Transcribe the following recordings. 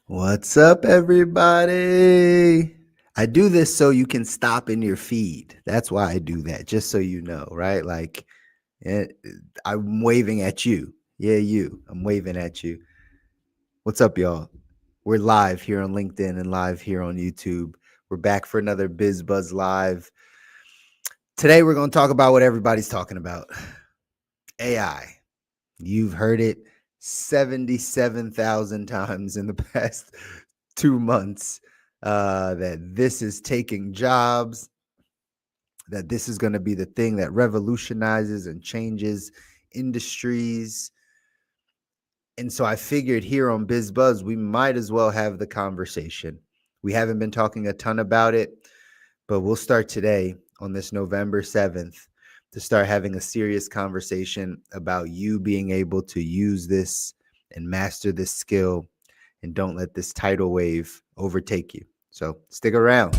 What's up, everybody? I do this so you can stop in your feed. That's why I do that, just so you know, right? Like, I'm waving at you. Yeah, you. I'm waving at you. What's up, y'all? We're live here on LinkedIn and live here on YouTube. We're back for another BizBuzz Live. Today, we're going to talk about what everybody's talking about AI. You've heard it 77,000 times in the past 2 months, that this is taking jobs, that this is going to be the thing that revolutionizes and changes industries. And so I figured here on BizBuzz, we might as well have the conversation. We haven't been talking a ton about it, but we'll start today on this November 7th to start having a serious conversation about you being able to use this and master this skill, and don't let this tidal wave overtake you. So stick around.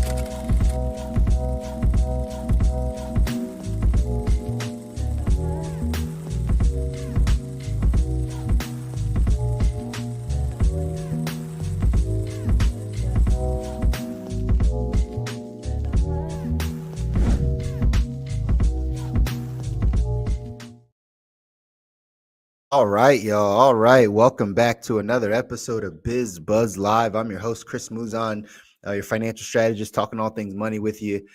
All right, y'all. All right. Welcome back to another episode of Biz Buzz Live. I'm your host, Chris Muzan, your financial strategist, talking all things money with you.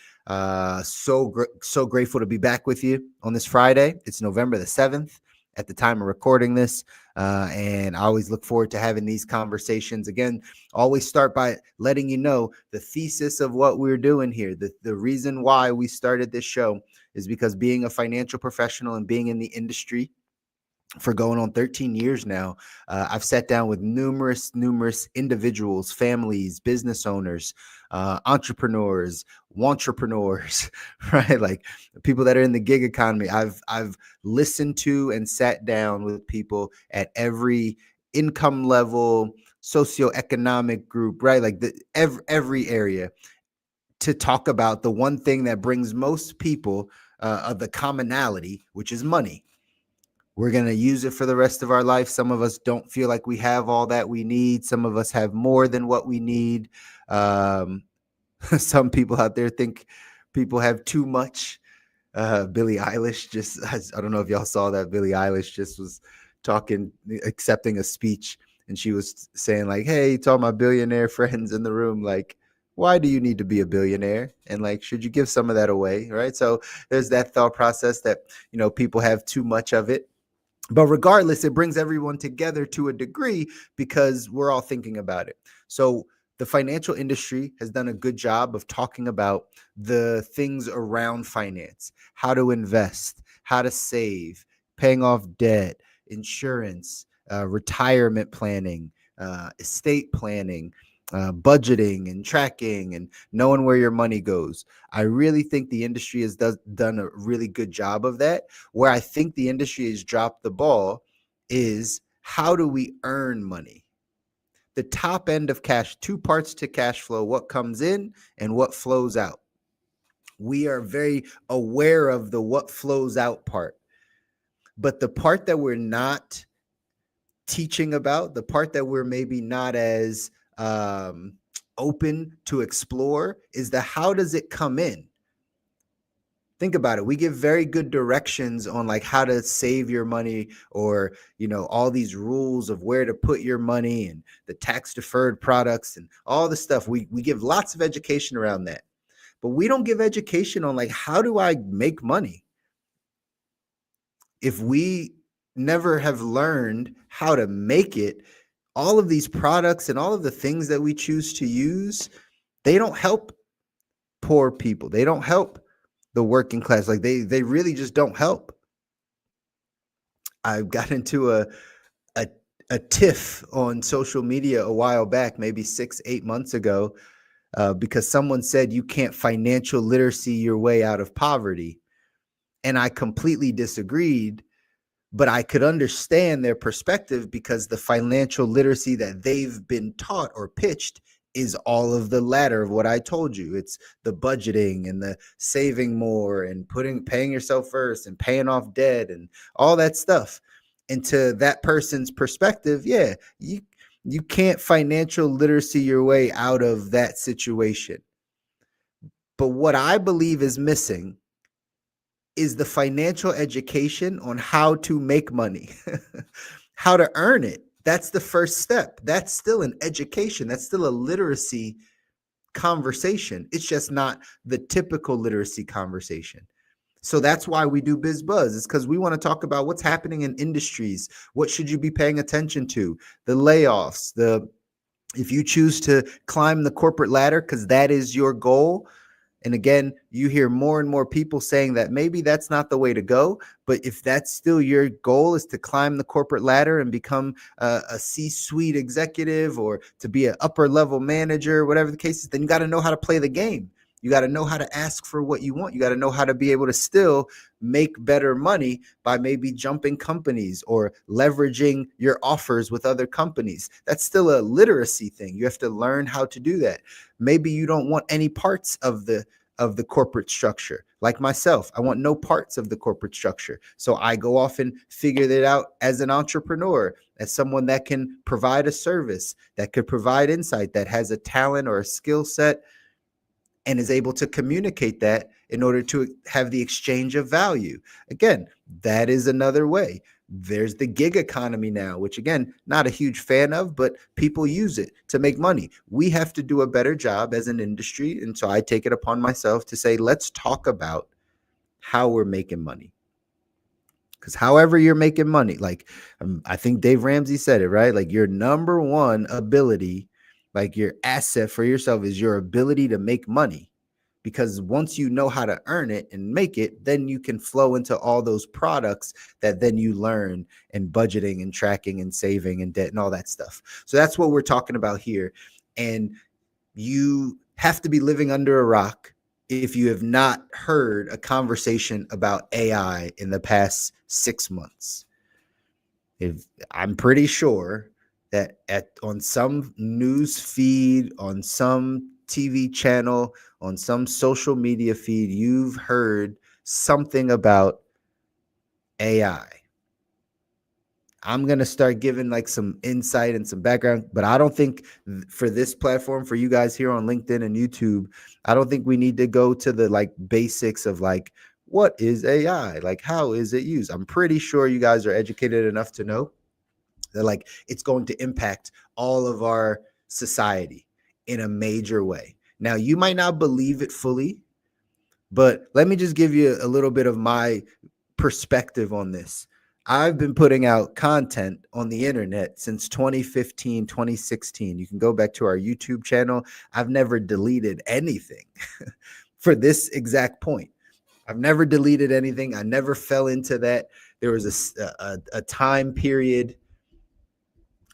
So grateful to be back with you on this Friday. It's November the 7th at the time of recording this. And I always look forward to having these conversations. Again, always start by letting you know the thesis of what we're doing here. The reason why we started this show is because being a financial professional and being in the industry for going on 13 years now, I've sat down with numerous individuals, families, business owners, entrepreneurs, right? Like people that are in the gig economy. I've listened to and sat down with people at every income level, socioeconomic group, right? Like every area, to talk about the one thing that brings most people of the commonality, which is money. We're going to use it for the rest of our life. Some of us don't feel like we have all that we need. Some of us have more than what we need. Um, some people out there think people have too much. Billie Eilish I don't know if y'all saw that. Billie Eilish just was accepting a speech, and she was saying like, hey, to all my billionaire friends in the room, like, why do you need to be a billionaire? And like, should you give some of that away? Right. So there's that thought process that, people have too much of it. But regardless, it brings everyone together to a degree because we're all thinking about it. So the financial industry has done a good job of talking about the things around finance, how to invest, how to save, paying off debt, insurance, retirement planning, estate planning, budgeting and tracking, and knowing where your money goes. I really think the industry has done a really good job of that. Where I think the industry has dropped the ball is, how do we earn money? The top end of cash, two parts to cash flow: what comes in and what flows out. We are very aware of the what flows out part, but the part that we're not teaching about, the part that we're maybe not as open to explore, is the how does it come in? Think about it. We give very good directions on like how to save your money, or all these rules of where to put your money and the tax deferred products and all the stuff. We give lots of education around that, but we don't give education on like, how do I make money? If we never have learned how to make it, all of these products and all of the things that we choose to use, they don't help poor people. They don't help the working class. Like they really just don't help. I got into a a tiff on social media a while back, maybe 6-8 months ago, because someone said you can't financial literacy your way out of poverty, and I completely disagreed. But I could understand their perspective, because the financial literacy that they've been taught or pitched is all of the latter of what I told you. It's the budgeting and the saving more and paying yourself first and paying off debt and all that stuff. And to that person's perspective, yeah, You can't financial literacy your way out of that situation. But what I believe is missing is the financial education on how to make money, how to earn it. That's the first step. That's still an education. That's still a literacy conversation. It's just not the typical literacy conversation. So that's why we do BizBuzz. It's because we want to talk about what's happening in industries. What should you be paying attention to? The layoffs, if you choose to climb the corporate ladder because that is your goal. And again, you hear more and more people saying that maybe that's not the way to go. But if that's still your goal, is to climb the corporate ladder and become a C-suite executive or to be an upper level manager, whatever the case is, then you got to know how to play the game. You got to know how to ask for what you want. You got to know how to be able to still make better money by maybe jumping companies or leveraging your offers with other companies. That's still a literacy thing. You have to learn how to do that. Maybe you don't want any parts of the corporate structure. Like myself, I want no parts of the corporate structure. So I go off and figure that out as an entrepreneur, as someone that can provide a service, that could provide insight, that has a talent or a skill set and is able to communicate that in order to have the exchange of value. Again, that is another way. There's the gig economy now, which again, not a huge fan of, but people use it to make money. We have to do a better job as an industry. And so I take it upon myself to say, let's talk about how we're making money. Because however you're making money, like I think Dave Ramsey said it, right? Like your number one ability, like your asset for yourself is your ability to make money. Because once you know how to earn it and make it, then you can flow into all those products that then you learn and budgeting and tracking and saving and debt and all that stuff. So that's what we're talking about here. And you have to be living under a rock if you have not heard a conversation about AI in the past 6 months. If I'm pretty sure that on some news feed, on some TV channel, on some social media feed, you've heard something about AI. I'm going to start giving like some insight and some background, but I don't think for this platform, for you guys here on LinkedIn and YouTube, I don't think we need to go to the like basics of like, what is AI? Like, how is it used? I'm pretty sure you guys are educated enough to know that like it's going to impact all of our society in a major way. Now, you might not believe it fully, but let me just give you a little bit of my perspective on this. I've been putting out content on the internet since 2015, 2016. You can go back to our YouTube channel. I've never deleted anything for this exact point. I've never deleted anything. I never fell into that. There was a time period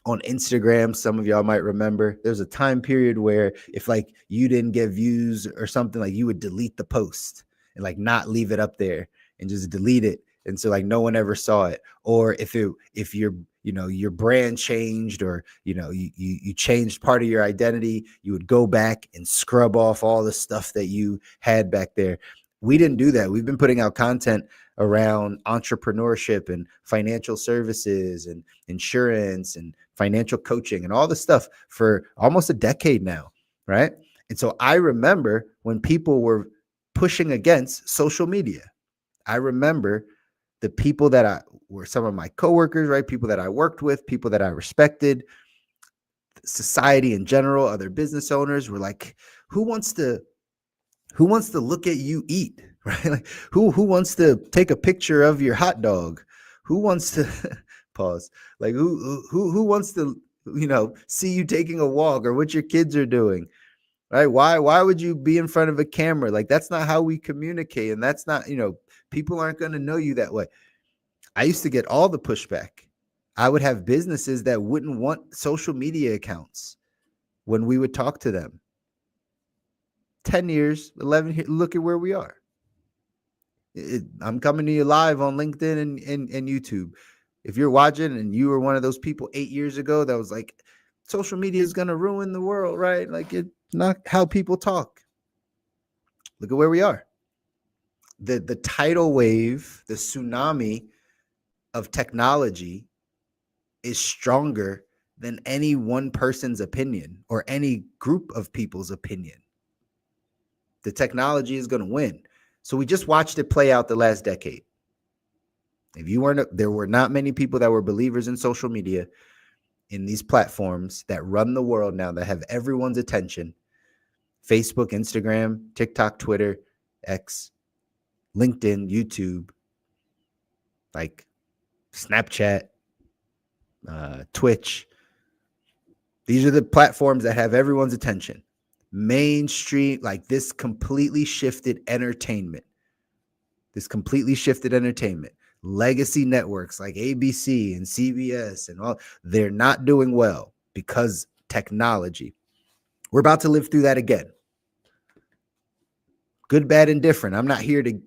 on Instagram, some of y'all might remember, there's a time period where if like you didn't get views or something, like you would delete the post and like not leave it up there and just delete it. And so like no one ever saw it. Or if your your brand changed or you changed part of your identity, you would go back and scrub off all the stuff that you had back there. We didn't do that. We've been putting out content around entrepreneurship and financial services and insurance and financial coaching and all this stuff for almost a decade now, right? And so I remember when people were pushing against social media. I remember the people that were some of my coworkers, right? People that I worked with, people that I respected, society in general, other business owners were like, who wants to look at you eat, right? Like who wants to take a picture of your hot dog? Who wants to pause? Like who wants to, see you taking a walk or what your kids are doing, right? Why would you be in front of a camera? Like that's not how we communicate. And that's not, people aren't going to know you that way. I used to get all the pushback. I would have businesses that wouldn't want social media accounts when we would talk to them. 10 years, 11 years, look at where we are. I'm coming to you live on LinkedIn and YouTube. If you're watching and you were one of those people 8 years ago that was like, social media is going to ruin the world, right? Like it's not how people talk. Look at where we are. The tidal wave, the tsunami of technology is stronger than any one person's opinion or any group of people's opinion. The technology is going to win. So we just watched it play out the last decade. If you weren't, there were not many people that were believers in social media, in these platforms that run the world now, that have everyone's attention. Facebook, Instagram, TikTok, Twitter, X, LinkedIn, YouTube, like Snapchat, Twitch. These are the platforms that have everyone's attention. Mainstream, like this completely shifted entertainment. Legacy networks like ABC and CBS and all, they're not doing well because technology. We're about to live through that again. Good, bad, and different. I'm not here to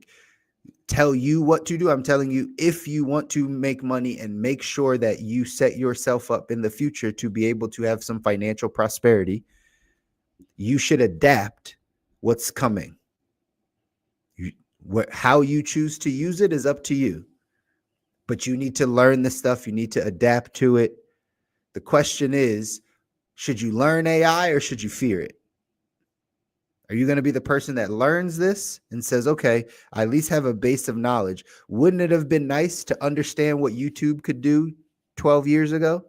tell you what to do. I'm telling you, if you want to make money and make sure that you set yourself up in the future to be able to have some financial prosperity, you should adapt what's coming. How you choose to use it is up to you. But you need to learn this stuff. You need to adapt to it. The question is, should you learn AI or should you fear it? Are you going to be the person that learns this and says, okay, I at least have a base of knowledge? Wouldn't it have been nice to understand what YouTube could do 12 years ago?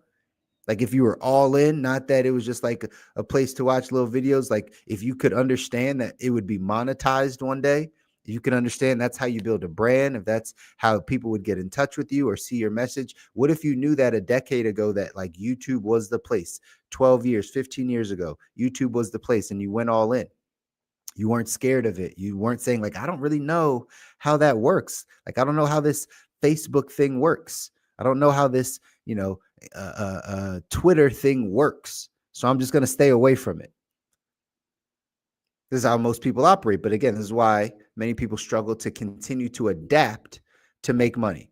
Like if you were all in, not that it was just like a place to watch little videos. Like if you could understand that it would be monetized one day, you can understand that's how you build a brand, if that's how people would get in touch with you or see your message. What if you knew that a decade ago that like YouTube was the place? 12 years, 15 years ago, YouTube was the place and you went all in. You weren't scared of it. You weren't saying like, I don't really know how that works. Like, I don't know how this Facebook thing works. I don't know how this, Twitter thing works. So I'm just going to stay away from it. This is how most people operate. But again, this is why many people struggle to continue to adapt to make money.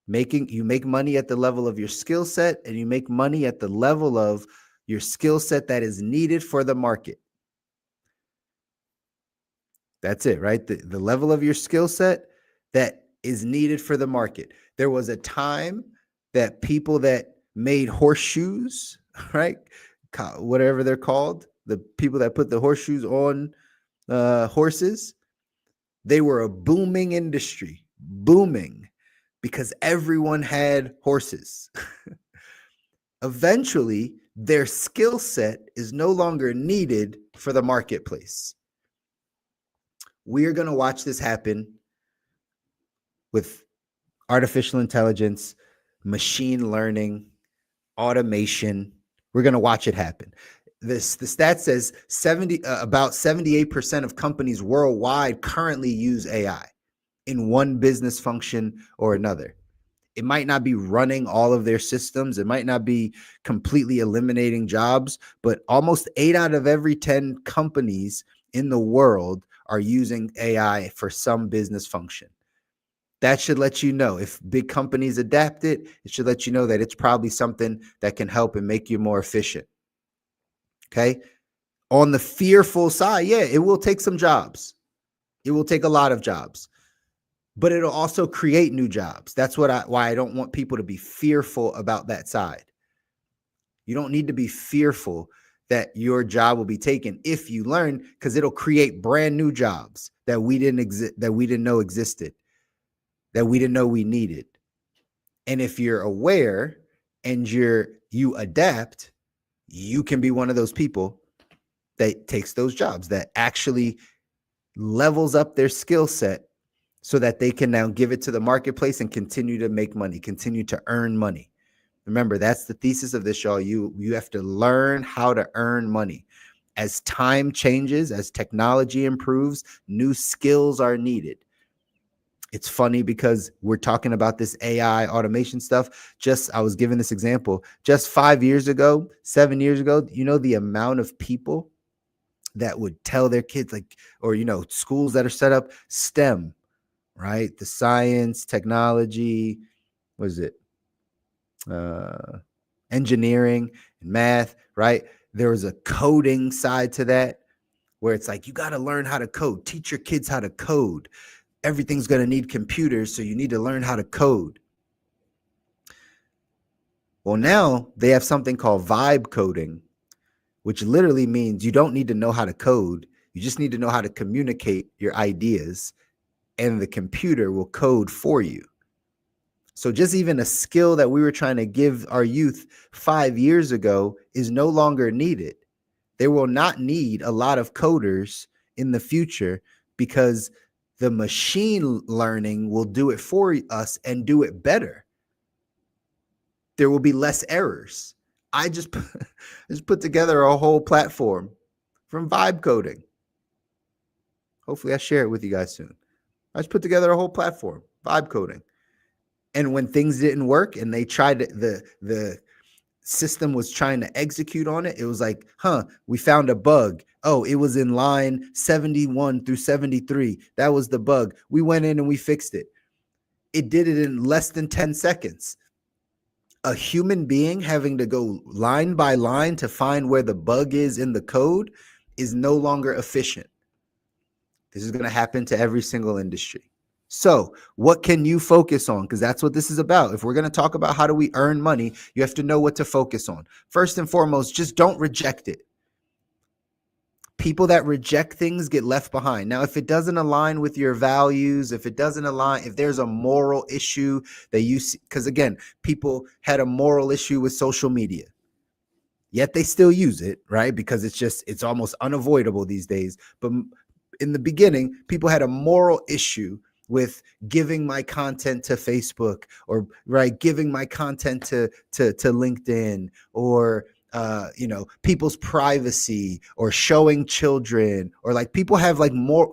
You make money at the level of your skill set, and you make money at the level of your skill set that is needed for the market. That's it, right? The level of your skill set that is needed for the market. There was a time that people that made horseshoes, right? Whatever they're called, the people that put the horseshoes on horses, they were a booming industry, booming, because everyone had horses. Eventually, their skill set is no longer needed for the marketplace. We are going to watch this happen with artificial intelligence, machine learning, automation. We're going to watch it happen. The stat says about 78% of companies worldwide currently use AI in one business function or another. It might not be running all of their systems. It might not be completely eliminating jobs, but almost 8 out of every 10 companies in the world are using AI for some business function. That should let you know, if big companies adapt it, it should let you know that it's probably something that can help and make you more efficient. Okay. On the fearful side, yeah, it will take some jobs. It will take a lot of jobs, but it'll also create new jobs. That's why I don't want people to be fearful about that side. You don't need to be fearful that your job will be taken if you learn, because it'll create brand new jobs that we didn't know existed, that we didn't know we needed. And if you're aware and you adapt, you can be one of those people that takes those jobs, that actually levels up their skill set so that they can now give it to the marketplace and continue to make money, continue to earn money. Remember, that's the thesis of this, y'all. You have to learn how to earn money. As time changes, as technology improves, new skills are needed. It's funny because we're talking about this AI automation stuff. I was given this example. Just 5 years ago, 7 years ago, the amount of people that would tell their kids, schools that are set up STEM, right? The science, technology, what is it? Engineering and math, right? There was a coding side to that where it's like, you got to learn how to code. Teach your kids how to code. Everything's going to need computers, so you need to learn how to code. Well, now they have something called vibe coding, which literally means you don't need to know how to code. You just need to know how to communicate your ideas, and the computer will code for you. So just even a skill that we were trying to give our youth 5 years ago is no longer needed. They will not need a lot of coders in the future because the machine learning will do it for us and do it better. There will be less errors. I just put together a whole platform from vibe coding. Hopefully I share it with you guys soon. I just put together a whole platform, vibe coding. And when things didn't work and they tried to, the system was trying to execute on it, it was like, we found a bug. Oh, it was in line 71 through 73. That was the bug. We went in and we fixed it. It did it in less than 10 seconds. A human being having to go line by line to find where the bug is in the code is no longer efficient. This is going to happen to every single industry. So what can you focus on? Because that's what this is about. If we're going to talk about how do we earn money, you have to know what to focus on. First and foremost, just don't reject it. People that reject things get left behind. Now, if it doesn't align with your values, if it doesn't align, if there's a moral issue that you see, because again, people had a moral issue with social media, yet they still use it, right? Because it's almost unavoidable these days. But in the beginning, people had a moral issue with giving my content to Facebook, or giving my content to LinkedIn, or people's privacy, or showing children, or like people have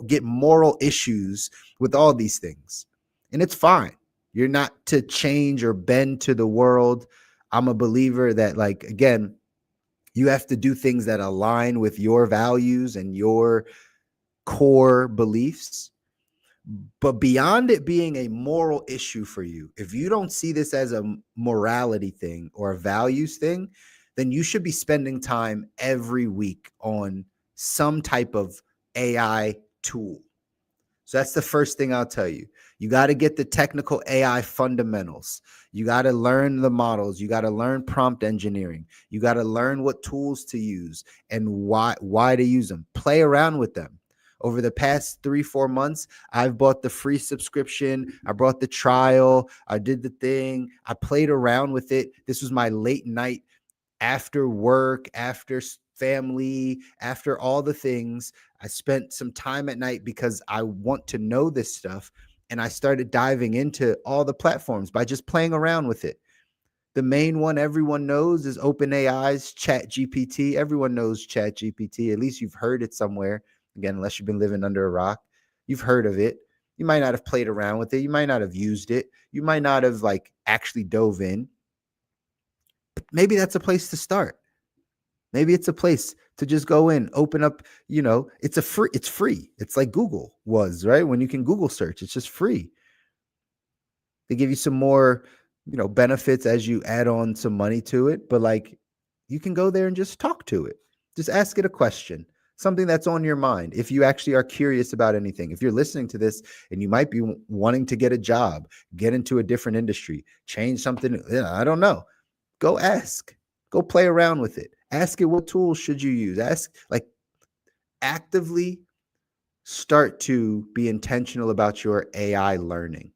get moral issues with all these things. And it's fine. You're not to change or bend to the world. I'm a believer that, like, again, you have to do things that align with your values and your core beliefs. But beyond it being a moral issue for you, if you don't see this as a morality thing or a values thing, then you should be spending time every week on some type of AI tool. So that's the first thing I'll tell you. You got to get the technical AI fundamentals. You got to learn the models. You got to learn prompt engineering. You got to learn what tools to use and why to use them. Play around with them. Over the past 3-4 months, I've bought the free subscription. I brought the trial. I did the thing. I played around with it. This was my late night, after work, after family, after all the things. I spent some time at night because I want to know this stuff. And I started diving into all the platforms by just playing around with it. The main one everyone knows is OpenAI's ChatGPT. Everyone knows ChatGPT. At least you've heard it somewhere. Again, unless you've been living under a rock, you've heard of it. You might not have played around with it. You might not have used it. You might not have actually dove in. But maybe that's a place to start. Maybe it's a place to just go in, open up, it's free. It's like Google was, right? When you can Google search, it's just free. They give you some more, benefits as you add on some money to it. But you can go there and just talk to it. Just ask it a question, something that's on your mind. If you actually are curious about anything, if you're listening to this and you might be wanting to get a job, get into a different industry, change something, I don't know. Go ask, go play around with it. Ask it, what tools should you use? Actively start to be intentional about your AI learning.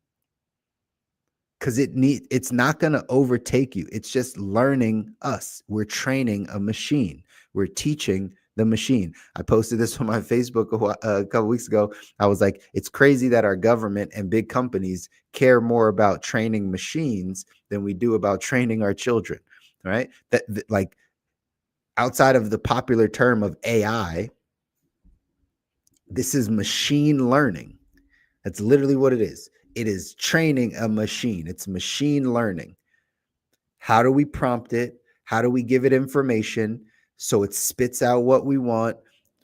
Because it's not going to overtake you. It's just learning us. We're training a machine. We're teaching the machine. I posted this on my Facebook a couple weeks ago. I was like, it's crazy that our government and big companies care more about training machines than we do about training our children, right? That outside of the popular term of AI, this is machine learning. That's literally what it is. It is training a machine. It's machine learning. How do we prompt it? How do we give it information so it spits out what we want?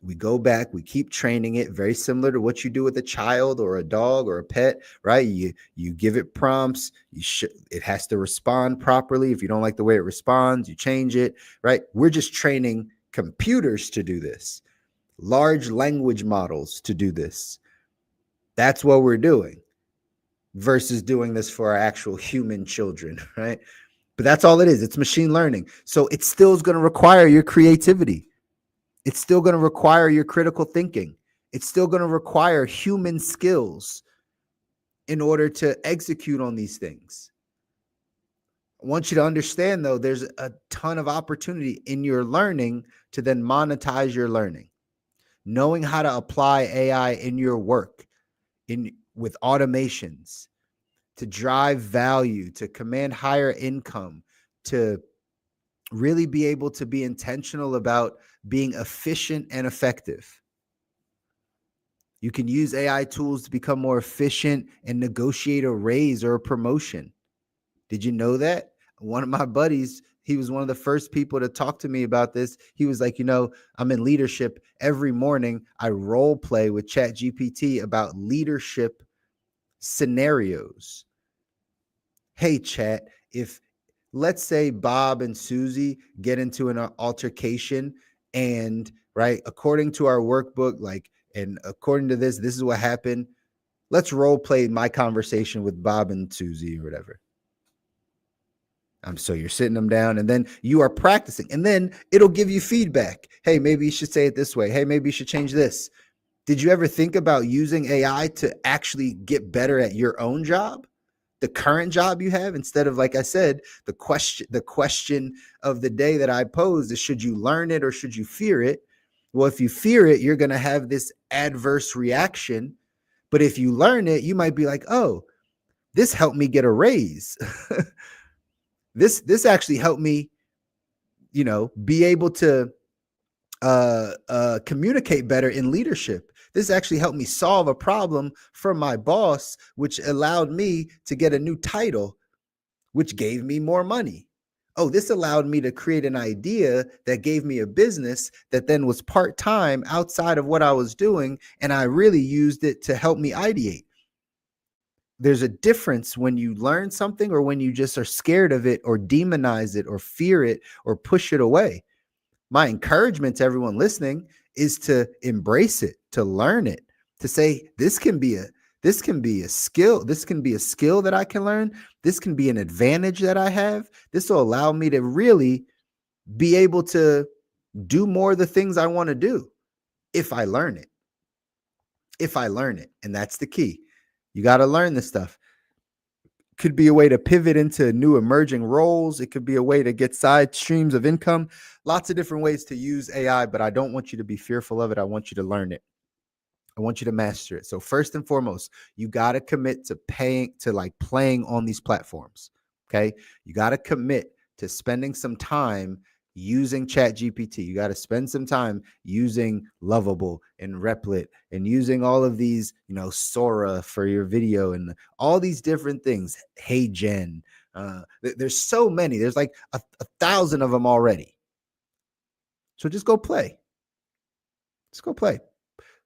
We go back, we keep training it, very similar to what you do with a child or a dog or a pet, right? You give it prompts, it has to respond properly. If you don't like the way it responds, you change it, right? We're just training computers to do this, large language models to do this. That's what we're doing versus doing this for our actual human children, right? But that's all it is. It's machine learning. So it still is going to require your creativity. It's still going to require your critical thinking. It's still going to require human skills in order to execute on these things. I want you to understand, though, there's a ton of opportunity in your learning to then monetize your learning. Knowing how to apply AI in your work, with automations, to drive value, to command higher income, to really be able to be intentional about being efficient and effective. You can use AI tools to become more efficient and negotiate a raise or a promotion. Did you know that? One of my buddies, he was one of the first people to talk to me about this. He was like, I'm in leadership. Every morning I role play with ChatGPT about leadership scenarios. Hey, Chat, if let's say Bob and Susie get into an altercation, and right, according to our workbook, and according to this is what happened. Let's role play my conversation with Bob and Susie or whatever. So you're sitting them down, and then you are practicing, and then it'll give you feedback. Hey, maybe you should say it this way. Hey, maybe you should change this. Did you ever think about using AI to actually get better at your own job, the current job you have, instead of, like I said, the question of the day that I posed is, should you learn it or should you fear it? Well, if you fear it, you're going to have this adverse reaction. But if you learn it, you might be like, oh, this helped me get a raise. This actually helped me, be able to communicate better in leadership. This actually helped me solve a problem for my boss, which allowed me to get a new title, which gave me more money. Oh, this allowed me to create an idea that gave me a business that then was part-time outside of what I was doing, and I really used it to help me ideate. There's a difference when you learn something or when you just are scared of it or demonize it or fear it or push it away. My encouragement to everyone listening is to embrace it, to learn it, to say, this can be a skill. This can be a skill that I can learn. This can be an advantage that I have. This will allow me to really be able to do more of the things I want to do if I learn it. And that's the key. You got to learn this stuff. Could be a way to pivot into new emerging roles. It could be a way to get side streams of income. Lots of different ways to use AI, but I don't want you to be fearful of it. I want you to learn it. I want you to master it. So first and foremost, you got to commit to playing on these platforms. Okay. You got to commit to spending some time using ChatGPT. You got to spend some time using Lovable and Replit and using all of these, Sora for your video and all these different things. Hey, Jen. There's so many. There's like a 1,000 of them already. So just go play.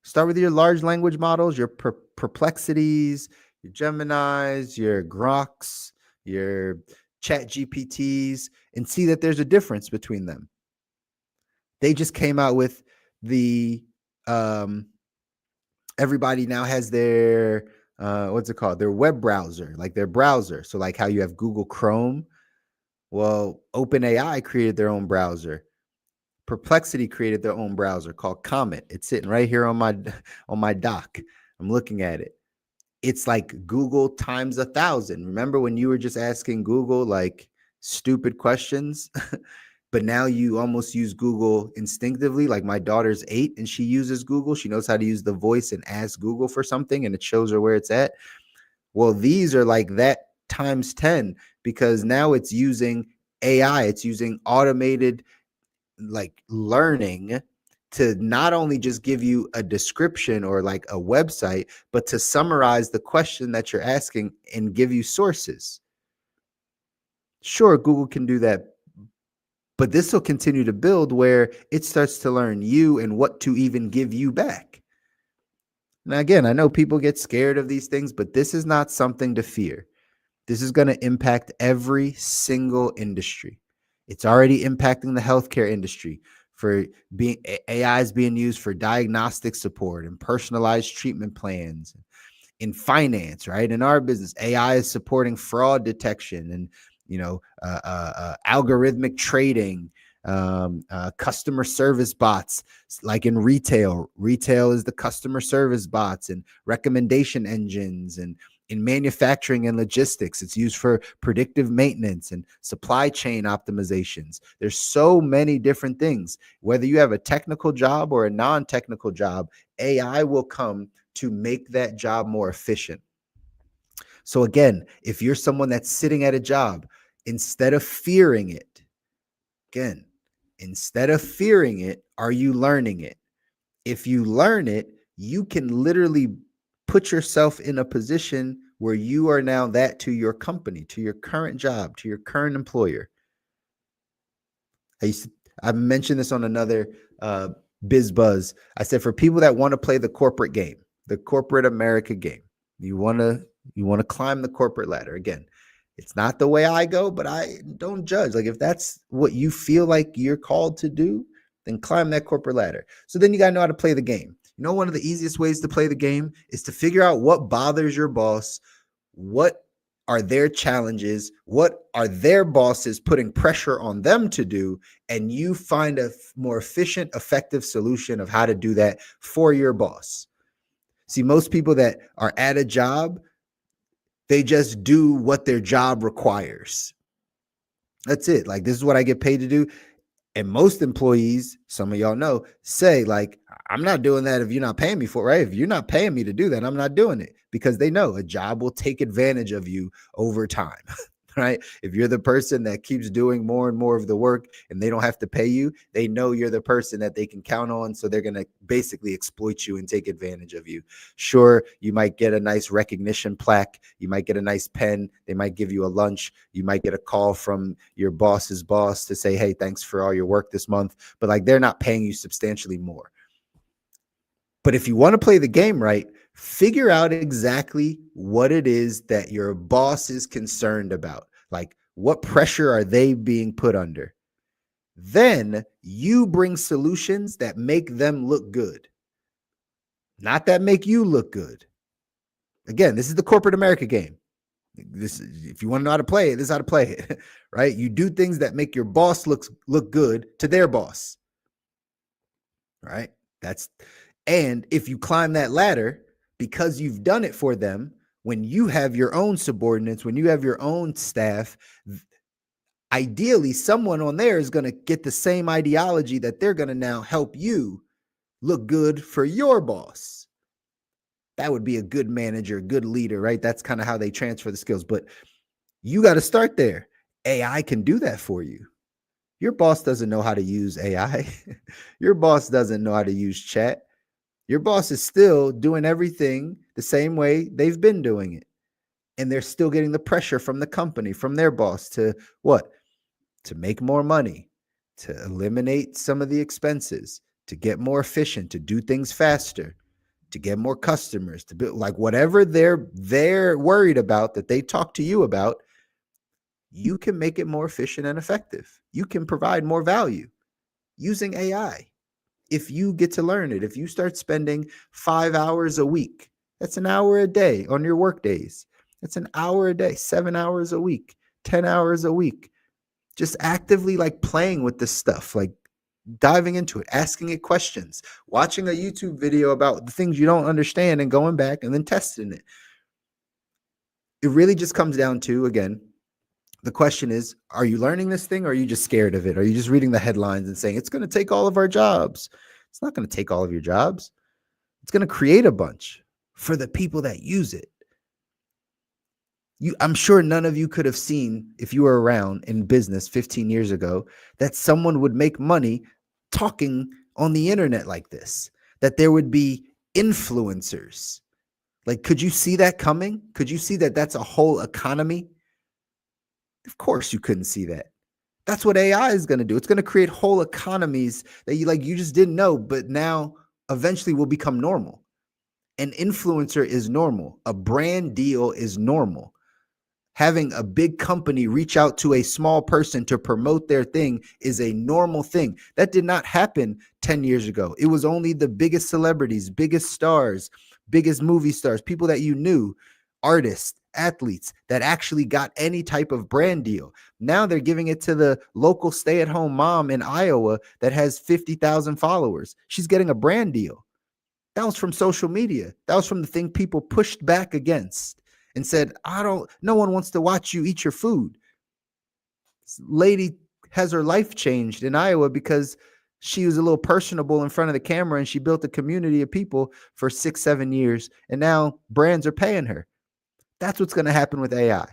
Start with your large language models, your Perplexities, your Geminis, your Groks, your ChatGPTs, and see that there's a difference between them. They just came out with the everybody now has their what's it called? Their web browser, like their browser. So like how you have Google Chrome. Well, OpenAI created their own browser. Perplexity created their own browser called Comet. It's sitting right here on my dock. I'm looking at it. It's like Google times 1,000. Remember when you were just asking Google like stupid questions, but now you almost use Google instinctively. Like my daughter's 8 and she uses Google. She knows how to use the voice and ask Google for something and it shows her where it's at. Well, these are like that times 10 because now it's using AI. It's using automated like learning to not only just give you a description or like a website, but to summarize the question that you're asking and give you sources. Sure, Google can do that, but this will continue to build where it starts to learn you and what to even give you back. Now, again, I know people get scared of these things, but this is not something to fear. This is going to impact every single industry. It's already impacting the healthcare industry for being AI is being used for diagnostic support and personalized treatment plans. In finance, right? In our business, AI is supporting fraud detection and algorithmic trading, customer service bots. Like in retail is the customer service bots and recommendation engines. And in manufacturing and logistics, it's used for predictive maintenance and supply chain optimizations. There's so many different things. Whether you have a technical job or a non-technical job, AI will come to make that job more efficient. So again, if you're someone that's sitting at a job, instead of fearing it, are you learning it? If you learn it, you can literally put yourself in a position where you are now that to your company, to your current job, to your current employer. I've mentioned this on another BizBuzz. I said, for people that want to play the corporate game, the corporate America game, you want to climb the corporate ladder. Again, it's not the way I go, but I don't judge. Like, if that's what you feel like you're called to do, then climb that corporate ladder. So then you got to know how to play the game. One of the easiest ways to play the game is to figure out what bothers your boss. What are their challenges? What are their bosses putting pressure on them to do? And you find a more efficient, effective solution of how to do that for your boss. See, most people that are at a job, they just do what their job requires. That's it. Like, this is what I get paid to do. And most employees, some of y'all know, say, like, I'm not doing that if you're not paying me for it, right? If you're not paying me to do that, I'm not doing it, because they know a job will take advantage of you over time, right? If you're the person that keeps doing more and more of the work and they don't have to pay you, they know you're the person that they can count on. So they're going to basically exploit you and take advantage of you. Sure, you might get a nice recognition plaque. You might get a nice pen. They might give you a lunch. You might get a call from your boss's boss to say, hey, thanks for all your work this month. But like, they're not paying you substantially more. But if you want to play the game right, figure out exactly what it is that your boss is concerned about. Like, what pressure are they being put under? Then you bring solutions that make them look good, not that make you look good. Again, this is the corporate America game. If you want to know how to play it, this is how to play it, right? You do things that make your boss look good to their boss, right? And if you climb that ladder, because you've done it for them, when you have your own subordinates, when you have your own staff, ideally someone on there is going to get the same ideology that they're going to now help you look good for your boss. That would be a good manager, good leader, right? That's kind of how they transfer the skills. But you got to start there. AI can do that for you. Your boss doesn't know how to use AI. Your boss doesn't know how to use chat. Your boss is still doing everything the same way they've been doing it. And they're still getting the pressure from the company, from their boss to what? To make more money, to eliminate some of the expenses, to get more efficient, to do things faster, to get more customers, to build, like, whatever they're worried about, that they talk to you about, you can make it more efficient and effective. You can provide more value using AI. If you get to learn it, if you start spending 5 hours a week, that's an hour a day on your work days. That's an hour a day, 7 hours a week, 10 hours a week. Just actively, like, playing with this stuff, like diving into it, asking it questions, watching a YouTube video about the things you don't understand and going back and then testing it. It really just comes down to, again, the question is, are you learning this thing, or are you just scared of it? Are you just reading the headlines and saying it's going to take all of our jobs? It's not going to take all of your jobs. It's going to create a bunch for the people that use it. I'm sure none of you could have seen, if you were around in business 15 years ago, that someone would make money talking on the internet like this, that there would be influencers. Like, could you see that coming? Could you see that that's a whole economy? Of course you couldn't see that. That's what AI is going to do. It's going to create whole economies that you just didn't know, but now eventually will become normal. An influencer is normal. A brand deal is normal. Having a big company reach out to a small person to promote their thing is a normal thing. That did not happen 10 years ago. It was only the biggest celebrities, biggest stars, biggest movie stars, people that you knew, artists, athletes that actually got any type of brand deal. Now they're giving it to the local stay-at-home mom in Iowa that has 50,000 followers. She's getting a brand deal. That was from social media. That was from the thing people pushed back against and said, no one wants to watch you eat your food. This lady has her life changed in Iowa because she was a little personable in front of the camera and she built a community of people for 6-7 years. And now brands are paying her. That's what's going to happen with AI.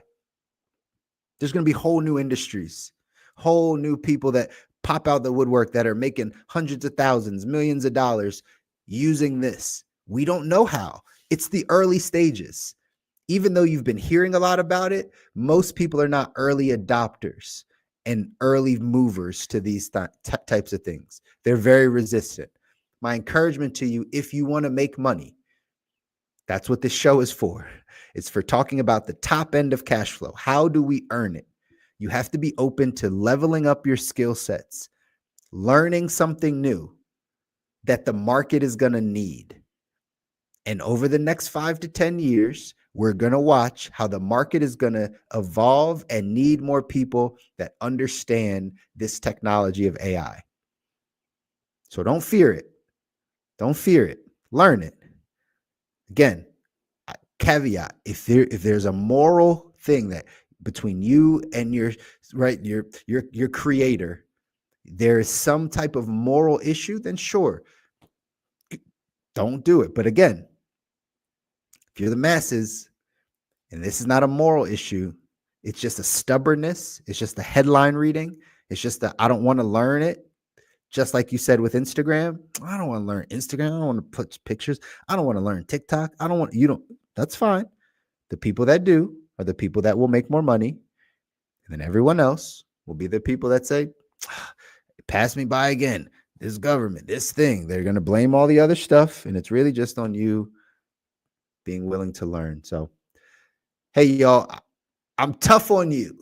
There's going to be whole new industries, whole new people that pop out the woodwork that are making hundreds of thousands, millions of dollars using this. We don't know how. It's the early stages. Even though you've been hearing a lot about it, most people are not early adopters and early movers to these types of things. They're very resistant. My encouragement to you, if you want to make money, that's what this show is for. It's for talking about the top end of cash flow. How do we earn it? You have to be open to leveling up your skill sets, learning something new that the market is going to need. And over the next 5 to 10 years, we're going to watch how the market is going to evolve and need more people that understand this technology of AI. So don't fear it. Don't fear it. Learn it. Again, caveat, if there's a moral thing that between you and your creator, there is some type of moral issue, then sure, don't do it. But again, if you're the masses and this is not a moral issue, it's just a stubbornness, it's just a headline reading, it's just I don't want to learn it. Just like you said with Instagram, I don't want to learn Instagram, I don't want to put pictures, I don't want to learn TikTok, that's fine. The people that do are the people that will make more money. And then everyone else will be the people that say, pass me by again. This government, this thing, they're going to blame all the other stuff. And it's really just on you being willing to learn. So, hey, y'all, I'm tough on you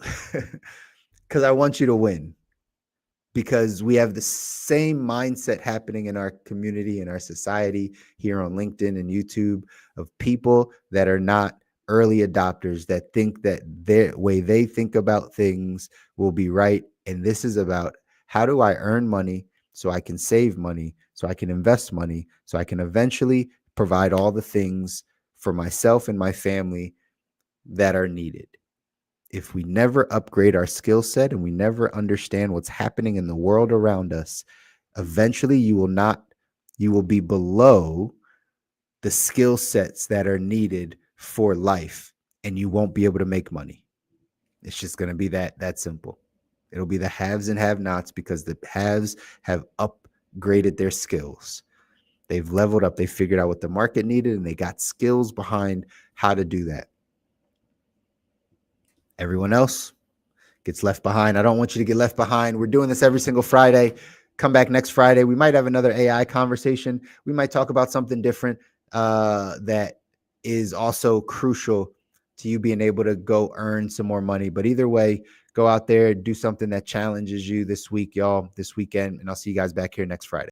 because I want you to win. Because we have the same mindset happening in our community, in our society, here on LinkedIn and YouTube, of people that are not early adopters, that think that their way they think about things will be right. And this is about, how do I earn money so I can save money, so I can invest money, so I can eventually provide all the things for myself and my family that are needed. If we never upgrade our skill set and we never understand what's happening in the world around us, eventually you will be below the skill sets that are needed for life, and you won't be able to make money. It's just going to be that simple. It'll be the haves and have-nots, because the haves have upgraded their skills. They've leveled up. They figured out what the market needed, and they got skills behind how to do that. Everyone else gets left behind. I don't want you to get left behind. We're doing this every single Friday. Come back next Friday. We might have another AI conversation. We might talk about something different that is also crucial to you being able to go earn some more money. But either way, go out there, do something that challenges you this week, y'all, this weekend. And I'll see you guys back here next Friday.